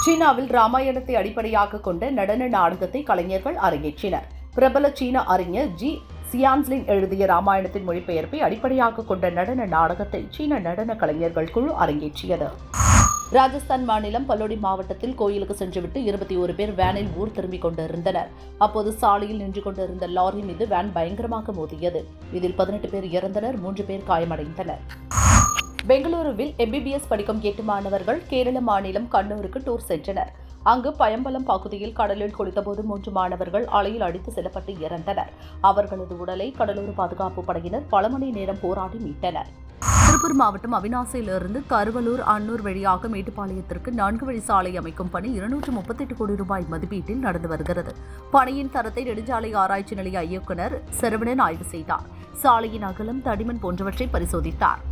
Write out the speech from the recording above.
சீனாவில் ராமாயணத்தை அடிப்படையாக கொண்ட நடன நாடகத்தை கலைஞர்கள் அரங்கேற்றினர். பிரபல சீன அறிஞர் ஜி சியான்ஸ்லின் எழுதிய ராமாயணத்தின் மொழிபெயர்ப்பை அடிப்படையாக கொண்ட நடன நாடகத்தை சீன நடன கலைஞர்கள் குழு அரங்கேற்றியது. ராஜஸ்தான் மாநிலம் பலோடி மாவட்டத்தில் கோயிலுக்கு சென்றுவிட்டு 21 பேர் வேனில் ஊர் திரும்பிக் கொண்டிருந்தனர். அப்போது சாலையில் நின்று கொண்டிருந்த லாரி மீது வேன் பயங்கரமாக மோதியது. இதில் 18 பேர் இறந்தனர், 3 பேர் காயமடைந்தனர். பெங்களூருவில் MBBS படிக்கும் 8 மாணவர்கள் கேரள மாநிலம் கண்ணூருக்கு டூர் சென்றனர். அங்கு பயம்பலம் பகுதியில் கடலில் குளித்தபோது 3 மாணவர்கள் அலையில் அடித்து செல்லப்பட்டு இறந்தனர். அவர்களது உடலை கடலோர பாதுகாப்பு படையினர் பல மணி நேரம் போராடி மீட்டனர். திருப்பூர் மாவட்டம் அவிநாசியிலிருந்து கருவலூர் அன்னூர் வழியாக மேட்டுப்பாளையத்திற்கு 4 வழி சாலை அமைக்கும் பணி 238 கோடி ரூபாய் மதிப்பீட்டில் நடந்து வருகிறது. பணியின் தரத்தை நெடுஞ்சாலை ஆராய்ச்சி நிலைய இயக்குநர் சரவணன் ஆய்வு செய்தார். சாலையின் அகலம், தடிமன் போன்றவற்றை பரிசோதித்தார்.